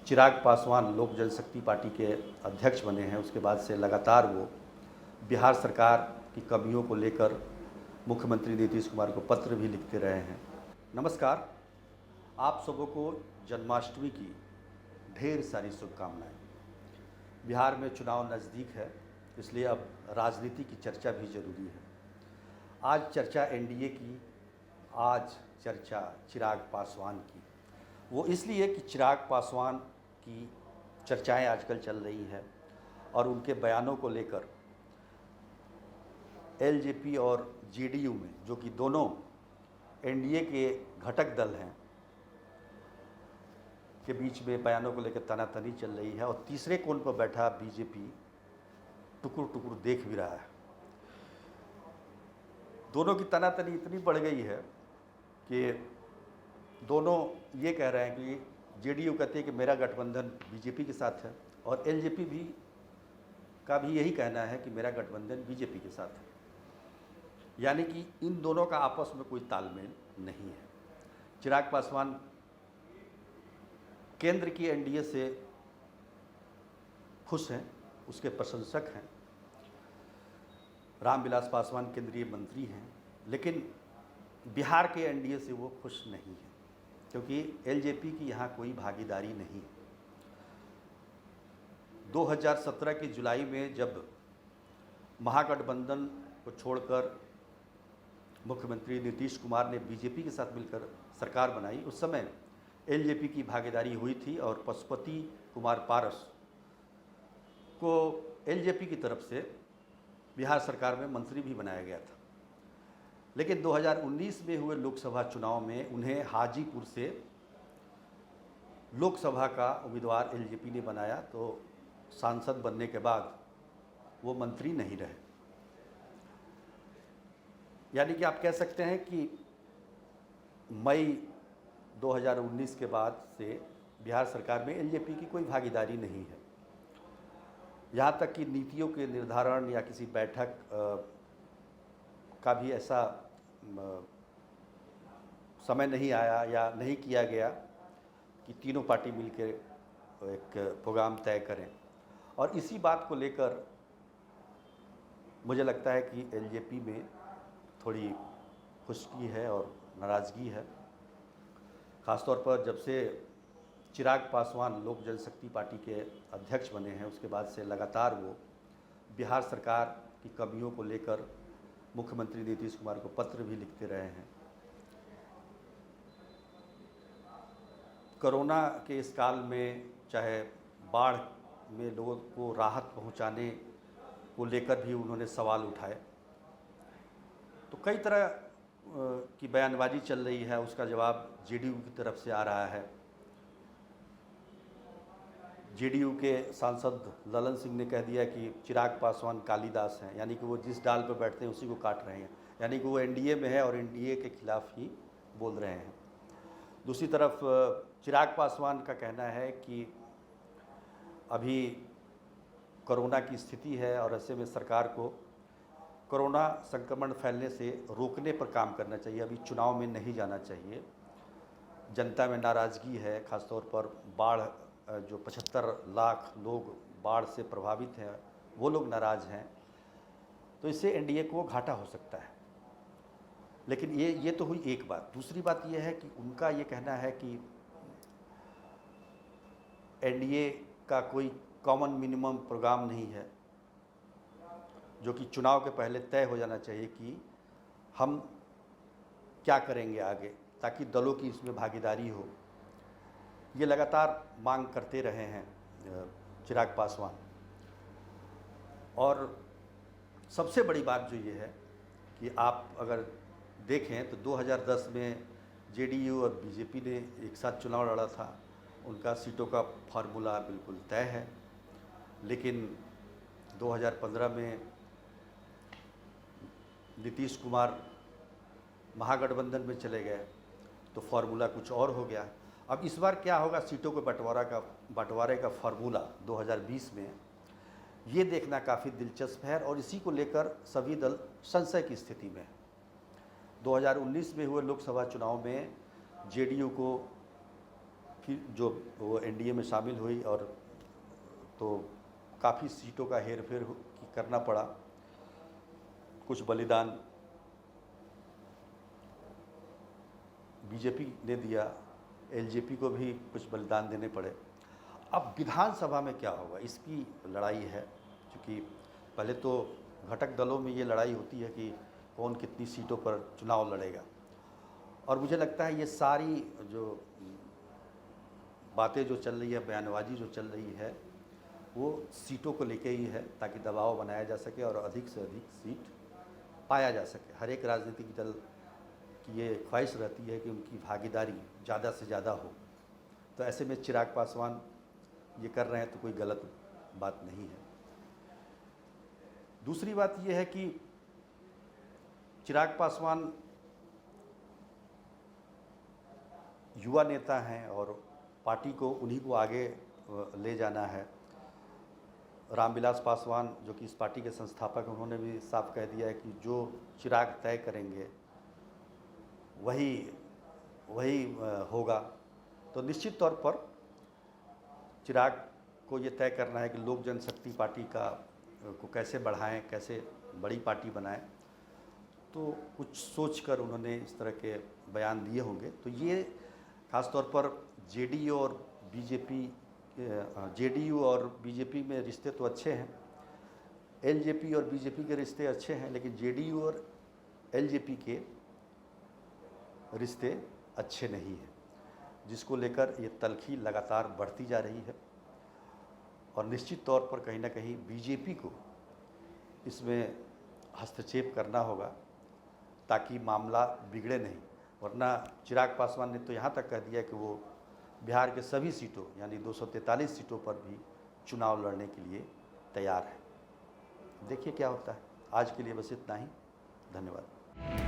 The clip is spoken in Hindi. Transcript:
चिराग पासवान लोक जनशक्ति पार्टी के अध्यक्ष बने हैं, उसके बाद से लगातार वो बिहार सरकार की कमियों को लेकर मुख्यमंत्री नीतीश कुमार को पत्र भी लिखते रहे हैं। नमस्कार, आप सबों को जन्माष्टमी की ढेर सारी शुभकामनाएं। बिहार में चुनाव नज़दीक है, इसलिए अब राजनीति की चर्चा भी ज़रूरी है। आज चर्चा एनडीए की, आज चर्चा चिराग पासवान की। वो इसलिए कि चिराग पासवान की चर्चाएं आजकल चल रही हैं और उनके बयानों को लेकर एलजेपी और जेडीयू में, जो कि दोनों एनडीए के घटक दल हैं, के बीच में बयानों को लेकर तनातनी चल रही है। और तीसरे कोण पर बैठा बीजेपी टुकुर टुकुर देख भी रहा है। दोनों की तनातनी इतनी बढ़ गई है कि दोनों ये कह रहे हैं कि जेडीयू कहती है कि मेरा गठबंधन बीजेपी के साथ है, और एलजेपी का भी यही कहना है कि मेरा गठबंधन बीजेपी के साथ है। यानी कि इन दोनों का आपस में कोई तालमेल नहीं है। चिराग पासवान केंद्र की एनडीए से खुश हैं, उसके प्रशंसक हैं। रामविलास पासवान केंद्रीय मंत्री हैं, लेकिन बिहार के एनडीए से वो खुश नहीं हैं, क्योंकि एलजेपी की यहाँ कोई भागीदारी नहीं है। 2017 की जुलाई में जब महागठबंधन को छोड़कर मुख्यमंत्री नीतीश कुमार ने बीजेपी के साथ मिलकर सरकार बनाई, उस समय एलजेपी की भागीदारी हुई थी और पशुपति कुमार पारस को एलजेपी की तरफ से बिहार सरकार में मंत्री भी बनाया गया था। लेकिन 2019 में हुए लोकसभा चुनाव में उन्हें हाजीपुर से लोकसभा का उम्मीदवार एलजेपी ने बनाया, तो सांसद बनने के बाद वो मंत्री नहीं रहे। यानी कि आप कह सकते हैं कि मई 2019 के बाद से बिहार सरकार में एलजेपी की कोई भागीदारी नहीं है। यहाँ तक कि नीतियों के निर्धारण या किसी बैठक का भी ऐसा समय नहीं आया या नहीं किया गया कि तीनों पार्टी मिलकर एक प्रोग्राम तय करें। और इसी बात को लेकर मुझे लगता है कि एलजेपी में थोड़ी खुशकी है और नाराज़गी है। ख़ासतौर पर जब से चिराग पासवान लोक जनशक्ति पार्टी के अध्यक्ष बने हैं, उसके बाद से लगातार वो बिहार सरकार की कमियों को लेकर मुख्यमंत्री नीतीश कुमार को पत्र भी लिखते रहे हैं। कोरोना के इस काल में चाहे बाढ़ में लोगों को राहत पहुंचाने को लेकर भी उन्होंने सवाल उठाए। तो कई तरह की बयानबाजी चल रही है, उसका जवाब जेडीयू की तरफ से आ रहा है। जेडीयू के सांसद ललन सिंह ने कह दिया कि चिराग पासवान कालिदास हैं, यानी कि वो जिस डाल पर बैठते हैं उसी को काट रहे हैं। यानी कि वो एनडीए में है और एनडीए के खिलाफ ही बोल रहे हैं। दूसरी तरफ चिराग पासवान का कहना है कि अभी कोरोना की स्थिति है और ऐसे में सरकार को कोरोना संक्रमण फैलने से रोकने पर काम करना चाहिए, अभी चुनाव में नहीं जाना चाहिए। जनता में नाराज़गी है, ख़ासतौर पर बाढ़, जो 75 लाख लोग बाढ़ से प्रभावित हैं वो लोग नाराज़ हैं, तो इससे एनडीए को घाटा हो सकता है। लेकिन ये तो हुई एक बात। दूसरी बात ये है कि उनका ये कहना है कि एनडीए का कोई कॉमन मिनिमम प्रोग्राम नहीं है, जो कि चुनाव के पहले तय हो जाना चाहिए कि हम क्या करेंगे आगे, ताकि दलों की इसमें भागीदारी हो। ये लगातार मांग करते रहे हैं चिराग पासवान। और सबसे बड़ी बात जो ये है कि आप अगर देखें तो 2010 में जेडीयू और बीजेपी ने एक साथ चुनाव लड़ा था, उनका सीटों का फार्मूला बिल्कुल तय है। लेकिन 2015 में नीतीश कुमार महागठबंधन में चले गए तो फार्मूला कुछ और हो गया। अब इस बार क्या होगा सीटों के बंटवारे का फार्मूला 2020 में, ये देखना काफ़ी दिलचस्प है और इसी को लेकर सभी दल संशय की स्थिति में है। 2019 में हुए लोकसभा चुनाव में जेडीयू को कि जो वो एनडीए में शामिल हुई और तो काफ़ी सीटों का हेर-फेर करना पड़ा, कुछ बलिदान बीजेपी ने दिया, एलजेपी को भी कुछ बलिदान देने पड़े। अब विधानसभा में क्या होगा, इसकी लड़ाई है, क्योंकि पहले तो घटक दलों में ये लड़ाई होती है कि कौन कितनी सीटों पर चुनाव लड़ेगा, और मुझे लगता है ये सारी जो बातें जो चल रही है, बयानबाजी जो चल रही है, वो सीटों को लेके ही है, ताकि दबाव बनाया जा सके और अधिक से अधिक सीट पाया जा सके। हर एक राजनीतिक दल की ये ख्वाहिश रहती है कि उनकी भागीदारी ज़्यादा से ज़्यादा हो। तो ऐसे में चिराग पासवान ये कर रहे हैं तो कोई गलत बात नहीं है। दूसरी बात ये है कि चिराग पासवान युवा नेता हैं और पार्टी को उन्हीं को आगे ले जाना है। रामविलास पासवान जो कि इस पार्टी के संस्थापक हैं, उन्होंने भी साफ कह दिया है कि जो चिराग तय करेंगे वही होगा। तो निश्चित तौर पर चिराग को ये तय करना है कि लोक जनशक्ति पार्टी को कैसे बढ़ाएं, कैसे बड़ी पार्टी बनाएं। तो कुछ सोचकर उन्होंने इस तरह के बयान दिए होंगे। तो ये खासतौर पर जेडीयू और बीजेपी में रिश्ते तो अच्छे हैं, एलजेपी और बीजेपी के रिश्ते अच्छे हैं, लेकिन जेडीयू और एलजेपी के रिश्ते अच्छे नहीं हैं, जिसको लेकर ये तल्खी लगातार बढ़ती जा रही है। और निश्चित तौर पर कहीं ना कहीं बीजेपी को इसमें हस्तक्षेप करना होगा ताकि मामला बिगड़े नहीं। वरना चिराग पासवान ने तो यहाँ तक कह दिया कि वो बिहार के सभी सीटों यानी 243 सीटों पर भी चुनाव लड़ने के लिए तैयार है। देखिए क्या होता है। आज के लिए बस इतना ही। धन्यवाद।